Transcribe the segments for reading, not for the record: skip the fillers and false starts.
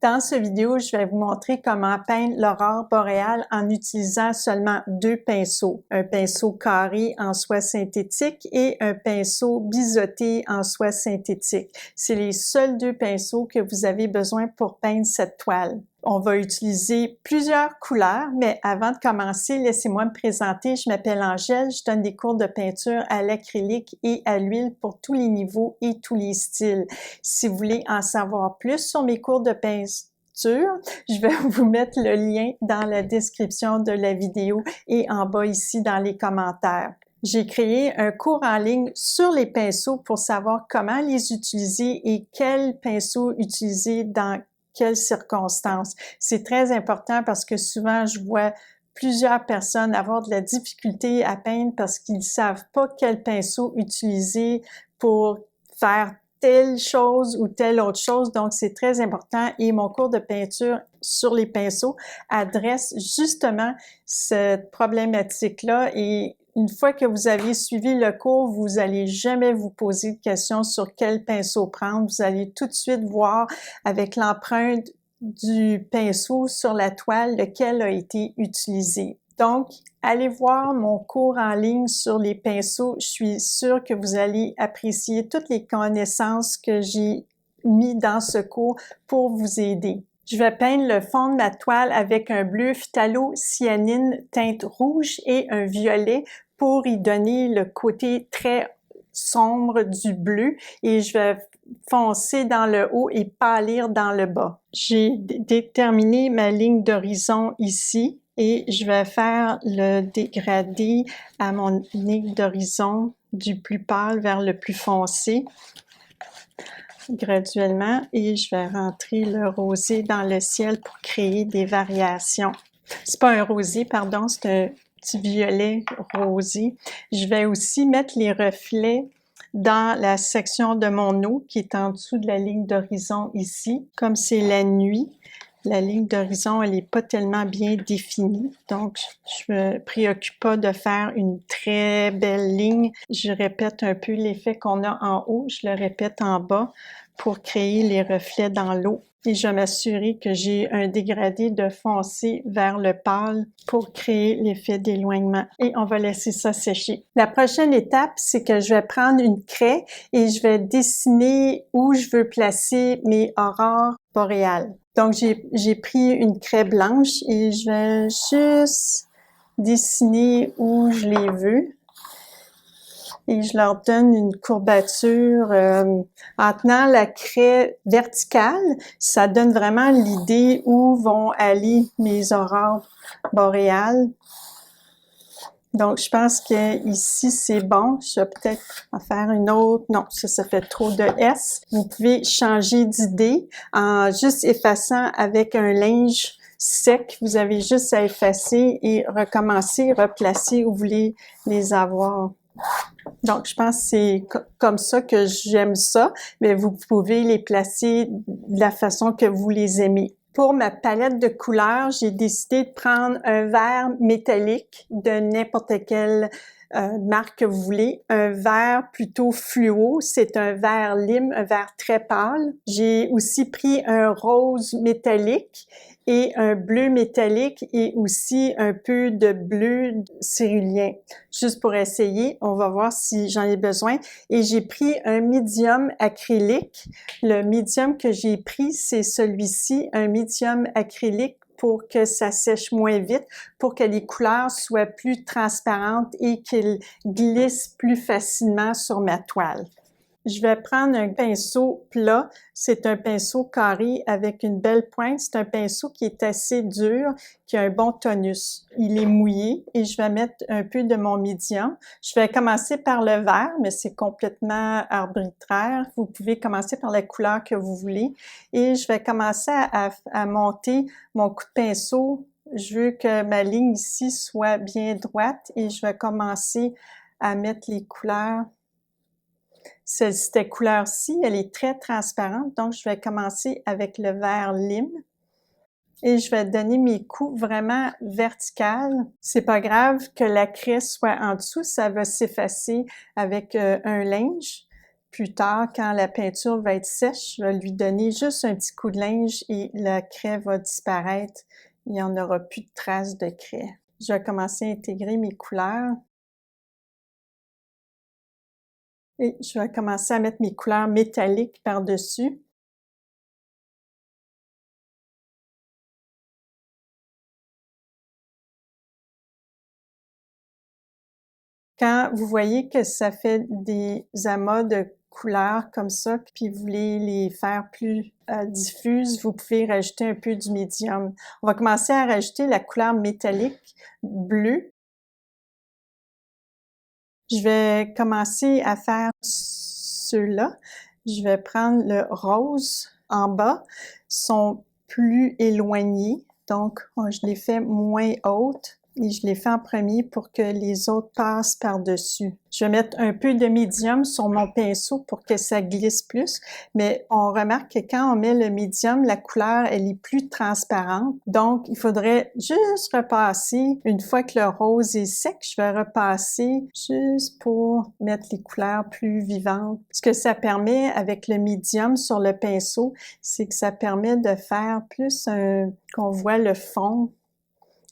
Dans cette vidéo, je vais vous montrer comment peindre l'aurore boréale en utilisant seulement deux pinceaux. Un pinceau carré en soie synthétique et un pinceau biseauté en soie synthétique. C'est les seuls deux pinceaux que vous avez besoin pour peindre cette toile. On va utiliser plusieurs couleurs, mais avant de commencer, laissez-moi me présenter. Je m'appelle Angèle, je donne des cours de peinture à l'acrylique et à l'huile pour tous les niveaux et tous les styles. Si vous voulez en savoir plus sur mes cours de peinture, je vais vous mettre le lien dans la description de la vidéo et en bas ici dans les commentaires. J'ai créé un cours en ligne sur les pinceaux pour savoir comment les utiliser et quels pinceaux utiliser dans quelles circonstances. C'est très important parce que souvent, je vois plusieurs personnes avoir de la difficulté à peindre parce qu'ils ne savent pas quel pinceau utiliser pour faire telle chose ou telle autre chose. Donc, c'est très important et mon cours de peinture sur les pinceaux adresse justement cette problématique-là et une fois que vous avez suivi le cours, vous allez jamais vous poser de questions sur quel pinceau prendre. Vous allez tout de suite voir avec l'empreinte du pinceau sur la toile lequel a été utilisé. Donc, allez voir mon cours en ligne sur les pinceaux. Je suis sûre que vous allez apprécier toutes les connaissances que j'ai mis dans ce cours pour vous aider. Je vais peindre le fond de ma toile avec un bleu phthalo-cyanine teinte rouge et un violet pour y donner le côté très sombre du bleu et je vais foncer dans le haut et pâlir dans le bas. J'ai déterminé ma ligne d'horizon ici et je vais faire le dégradé à mon ligne d'horizon du plus pâle vers le plus foncé graduellement et je vais rentrer le rosé dans le ciel pour créer des variations. C'est pas un rosé, pardon, c'est un petit violet rosé. Je vais aussi mettre les reflets dans la section de mon eau qui est en dessous de la ligne d'horizon ici. Comme c'est la nuit, la ligne d'horizon, elle n'est pas tellement bien définie. Donc, je me préoccupe pas de faire une très belle ligne. Je répète un peu l'effet qu'on a en haut, je le répète en bas pour créer les reflets dans l'eau. Et je vais m'assurer que j'ai un dégradé de foncé vers le pâle pour créer l'effet d'éloignement. Et on va laisser ça sécher. La prochaine étape, c'est que je vais prendre une craie et je vais dessiner où je veux placer mes aurores boréales. Donc, j'ai pris une craie blanche et je vais juste dessiner où je les veux. Et je leur donne une courbature en tenant la craie verticale. Ça donne vraiment l'idée où vont aller mes aurores boréales. Donc, je pense que ici c'est bon. Je vais peut-être en faire une autre. Non, ça fait trop de S. Vous pouvez changer d'idée en juste effaçant avec un linge sec. Vous avez juste à effacer et recommencer, replacer où vous voulez les avoir. Donc, je pense que c'est comme ça que j'aime ça, mais vous pouvez les placer de la façon que vous les aimez. Pour ma palette de couleurs, j'ai décidé de prendre un vert métallique de n'importe quelle marque que vous voulez. Un vert plutôt fluo, c'est un vert lime, un vert très pâle. J'ai aussi pris un rose métallique et un bleu métallique et aussi un peu de bleu cérulien. Juste pour essayer, on va voir si j'en ai besoin. Et j'ai pris un médium acrylique. Le médium que j'ai pris, c'est celui-ci, un médium acrylique pour que ça sèche moins vite, pour que les couleurs soient plus transparentes et qu'elles glissent plus facilement sur ma toile. Je vais prendre un pinceau plat. C'est un pinceau carré avec une belle pointe. C'est un pinceau qui est assez dur, qui a un bon tonus. Il est mouillé et je vais mettre un peu de mon médium. Je vais commencer par le vert, mais c'est complètement arbitraire. Vous pouvez commencer par la couleur que vous voulez. Et je vais commencer à monter mon coup de pinceau. Je veux que ma ligne ici soit bien droite et je vais commencer à mettre les couleurs. Cette couleur-ci, elle est très transparente, donc je vais commencer avec le vert lime et je vais donner mes coups vraiment verticales. C'est pas grave que la craie soit en dessous, ça va s'effacer avec un linge. plus tard, quand la peinture va être sèche, je vais lui donner juste un petit coup de linge et la craie va disparaître. Il n'y en aura plus de traces de craie. Je vais commencer à intégrer mes couleurs. Et je vais commencer à mettre mes couleurs métalliques par-dessus. Quand vous voyez que ça fait des amas de couleurs comme ça, puis vous voulez les faire plus diffuses, vous pouvez rajouter un peu du médium. On va commencer à rajouter la couleur métallique bleue. Je vais commencer à faire ceux-là. Je vais prendre le rose en bas, sont plus éloignés, donc je les fais moins hautes et je les fais en premier pour que les autres passent par-dessus. Je vais mettre un peu de médium sur mon pinceau pour que ça glisse plus, mais on remarque que quand on met le médium, la couleur, elle est plus transparente. Donc, il faudrait juste repasser. Une fois que le rose est sec, je vais repasser juste pour mettre les couleurs plus vivantes. Ce que ça permet avec le médium sur le pinceau, c'est que ça permet de faire plus qu'on voit le fond,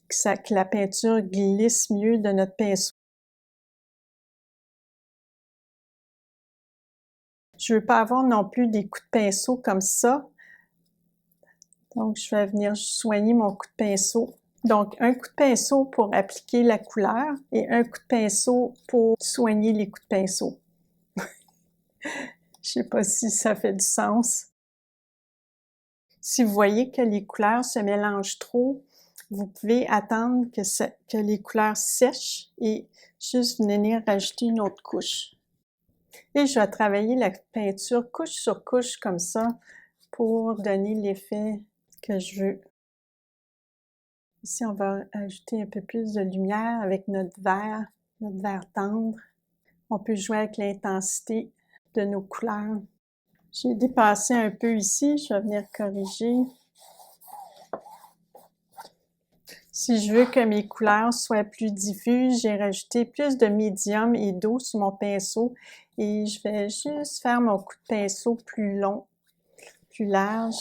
que la peinture glisse mieux de notre pinceau. Je veux pas avoir non plus des coups de pinceau comme ça. Donc, je vais venir soigner mon coup de pinceau. Donc, un coup de pinceau pour appliquer la couleur et un coup de pinceau pour soigner les coups de pinceau. Je sais pas si ça fait du sens. Si vous voyez que les couleurs se mélangent trop, vous pouvez attendre que les couleurs sèchent et juste venir rajouter une autre couche. Et je vais travailler la peinture couche sur couche comme ça pour donner l'effet que je veux. Ici, on va ajouter un peu plus de lumière avec notre vert tendre. On peut jouer avec l'intensité de nos couleurs. J'ai dépassé un peu ici, je vais venir corriger. Si je veux que mes couleurs soient plus diffuses, j'ai rajouté plus de médium et d'eau sur mon pinceau et je vais juste faire mon coup de pinceau plus long, plus large.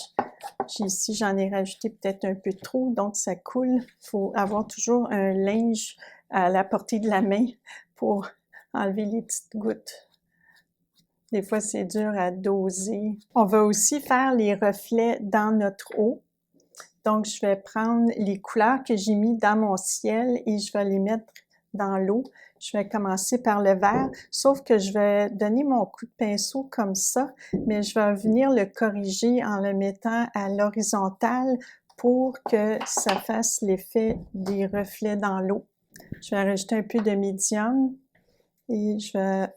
Ici, j'en ai rajouté peut-être un peu trop, donc ça coule. Il faut avoir toujours un linge à la portée de la main pour enlever les petites gouttes. Des fois, c'est dur à doser. On va aussi faire les reflets dans notre eau. Donc, je vais prendre les couleurs que j'ai mis dans mon ciel et je vais les mettre dans l'eau. Je vais commencer par le vert, sauf que je vais donner mon coup de pinceau comme ça, mais je vais venir le corriger en le mettant à l'horizontale pour que ça fasse l'effet des reflets dans l'eau. Je vais rajouter un peu de médium et je vais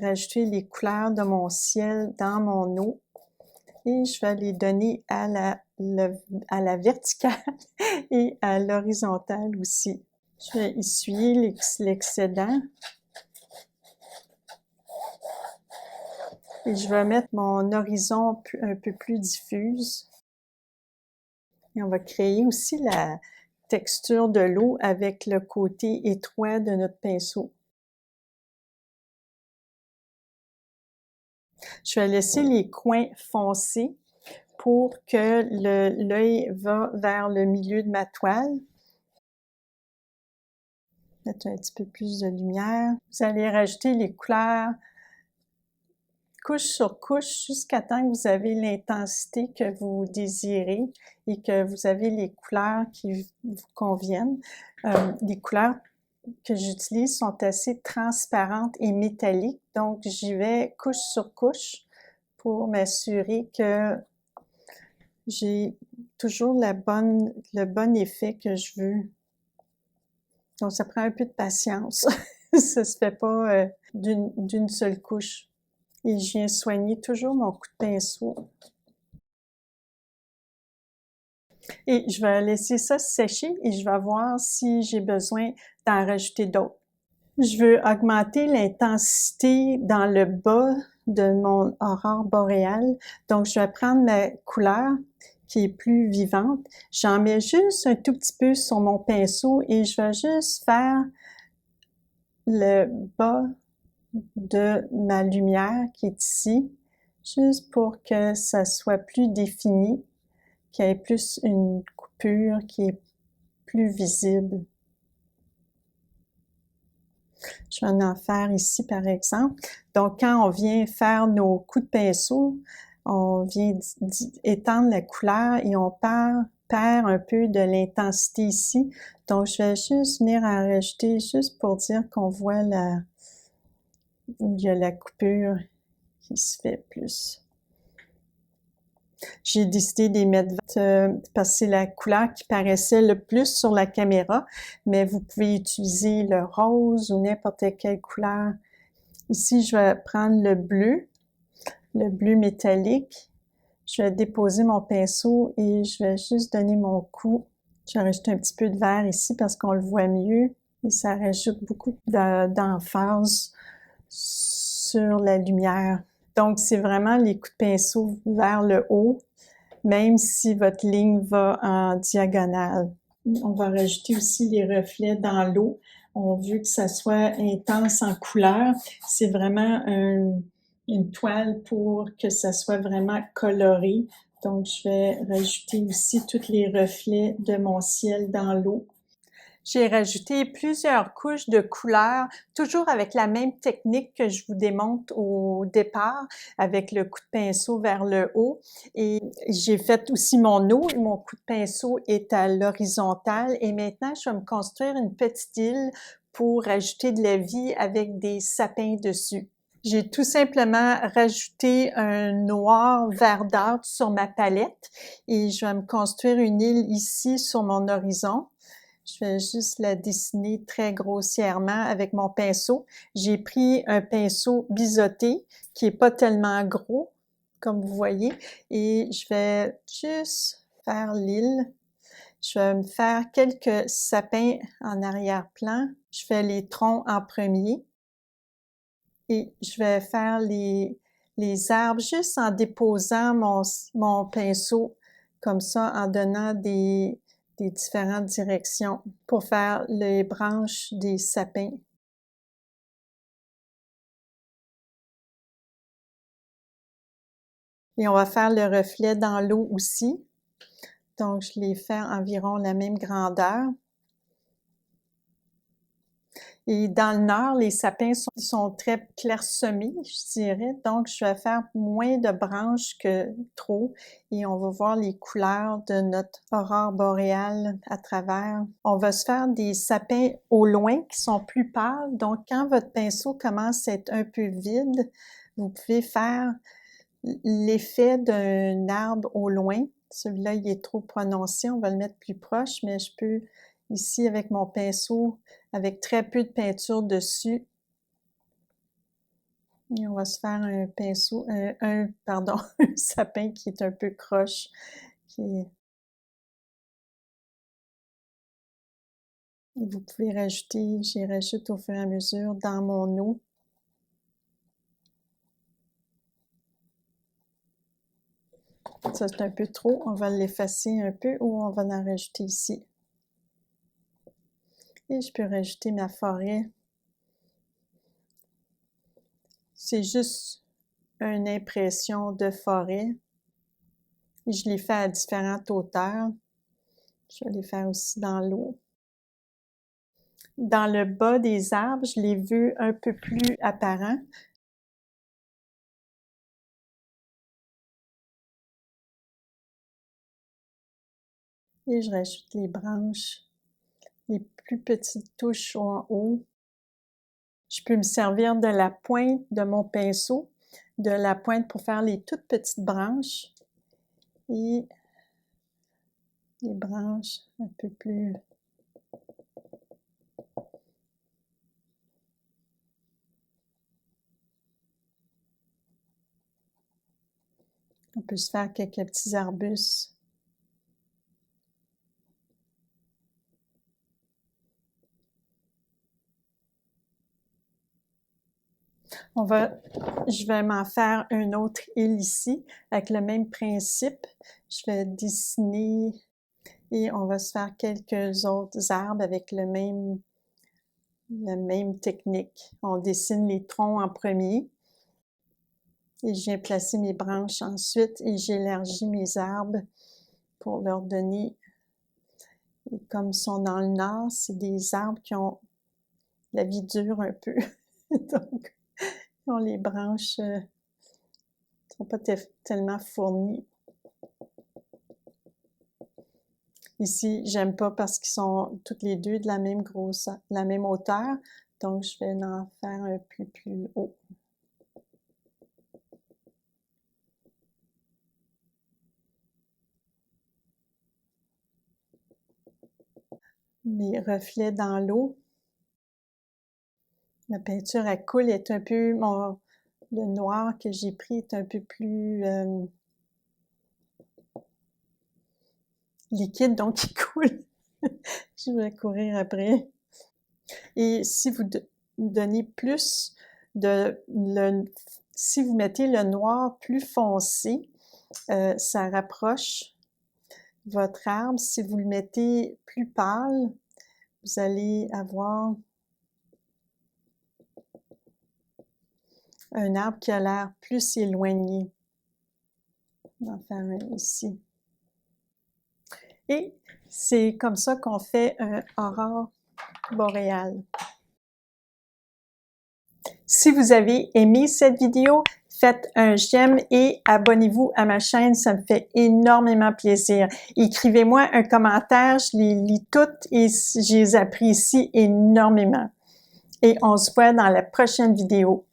rajouter les couleurs de mon ciel dans mon eau. Et je vais les donner à la verticale et à l'horizontale aussi. Je vais essuyer l'excédent. Et je vais mettre mon horizon un peu plus diffuse. Et on va créer aussi la texture de l'eau avec le côté étroit de notre pinceau. Je vais laisser les coins foncés pour que l'œil va vers le milieu de ma toile. Mettre un petit peu plus de lumière. Vous allez rajouter les couleurs couche sur couche jusqu'à temps que vous avez l'intensité que vous désirez et que vous avez les couleurs qui vous conviennent. Les couleurs que j'utilise sont assez transparentes et métalliques, donc j'y vais couche sur couche pour m'assurer que j'ai toujours le bon effet que je veux. Donc, ça prend un peu de patience. Ça se fait pas d'une seule couche. Et je viens soigner toujours mon coup de pinceau. Et je vais laisser ça sécher et je vais voir si j'ai besoin d'en rajouter d'autres. Je veux augmenter l'intensité dans le bas de mon aurore boréale. Donc, je vais prendre ma couleur qui est plus vivante. J'en mets juste un tout petit peu sur mon pinceau et je vais juste faire le bas de ma lumière qui est ici, juste pour que ça soit plus défini, qu'il y ait plus une coupure qui est plus visible. Je vais en faire ici par exemple. Donc quand on vient faire nos coups de pinceau, on vient étendre la couleur et on perd un peu de l'intensité ici. Donc je vais juste venir en rajouter juste pour dire qu'on voit où il y a la coupure qui se fait plus. J'ai décidé de les mettre parce que c'est la couleur qui paraissait le plus sur la caméra, mais vous pouvez utiliser le rose ou n'importe quelle couleur. Ici, je vais prendre le bleu métallique. Je vais déposer mon pinceau et je vais juste donner mon coup. Je vais rajouter un petit peu de vert ici parce qu'on le voit mieux et ça rajoute beaucoup d'emphase sur la lumière. Donc, c'est vraiment les coups de pinceau vers le haut, même si votre ligne va en diagonale. On va rajouter aussi les reflets dans l'eau. On veut que ça soit intense en couleur. C'est vraiment une toile pour que ça soit vraiment coloré. Donc, je vais rajouter aussi tous les reflets de mon ciel dans l'eau. J'ai rajouté plusieurs couches de couleurs, toujours avec la même technique que je vous démontre au départ, avec le coup de pinceau vers le haut. Et j'ai fait aussi mon eau. Mon coup de pinceau est à l'horizontale. Et maintenant, je vais me construire une petite île pour ajouter de la vie avec des sapins dessus. J'ai tout simplement rajouté un noir verdâtre sur ma palette et je vais me construire une île ici sur mon horizon. Je vais juste la dessiner très grossièrement avec mon pinceau. J'ai pris un pinceau biseauté qui est pas tellement gros, comme vous voyez, et je vais juste faire l'île. Je vais me faire quelques sapins en arrière-plan. Je fais les troncs en premier et je vais faire les arbres juste en déposant mon pinceau comme ça, en donnant des différentes directions pour faire les branches des sapins. Et on va faire le reflet dans l'eau aussi. Donc, je les fais environ la même grandeur. Et dans le nord, les sapins sont très clairsemés, je dirais. Donc, je vais faire moins de branches que trop. Et on va voir les couleurs de notre aurore boréale à travers. On va se faire des sapins au loin qui sont plus pâles. Donc, quand votre pinceau commence à être un peu vide, vous pouvez faire l'effet d'un arbre au loin. Celui-là, il est trop prononcé. On va le mettre plus proche, mais je peux ici avec mon pinceau, avec très peu de peinture dessus. Et on va se faire un pinceau, pardon, un sapin qui est un peu croche. Et vous pouvez rajouter, j'y rajoute au fur et à mesure dans mon eau. Ça, c'est un peu trop. On va l'effacer un peu ou on va en rajouter ici. Et je peux rajouter ma forêt. C'est juste une impression de forêt. Et je les fais à différentes hauteurs. Je vais les faire aussi dans l'eau. Dans le bas des arbres, je les veux un peu plus apparents. Et je rajoute les branches, les plus petites touches en haut. Je peux me servir de la pointe de mon pinceau, de la pointe pour faire les toutes petites branches. Et les branches un peu plus... On peut se faire quelques petits arbustes. Je vais m'en faire une autre île ici, avec le même principe. Je vais dessiner et on va se faire quelques autres arbres avec le même La même technique. On dessine les troncs en premier. Et je viens placer mes branches ensuite et j'élargis mes arbres pour leur donner, et comme ils sont dans le nord, c'est des arbres qui ont la vie dure un peu. Donc, ils ont les branches sont pas tellement fournies. Ici, j'aime pas parce qu'ils sont toutes les deux de la même grosseur, de la même hauteur, donc je vais en faire un peu plus haut. Mes reflets dans l'eau. La peinture à coule est un peu, le noir que j'ai pris est un peu plus liquide, donc il coule. Je vais courir après. Et si vous donnez plus si vous mettez le noir plus foncé, ça rapproche votre arbre. Si vous le mettez plus pâle, vous allez avoir un arbre qui a l'air plus éloigné. On va en faire un ici. Et c'est comme ça qu'on fait un aurore boréale. Si vous avez aimé cette vidéo, faites un j'aime et abonnez-vous à ma chaîne, ça me fait énormément plaisir. Écrivez-moi un commentaire, je les lis toutes et je les apprécie énormément. Et on se voit dans la prochaine vidéo.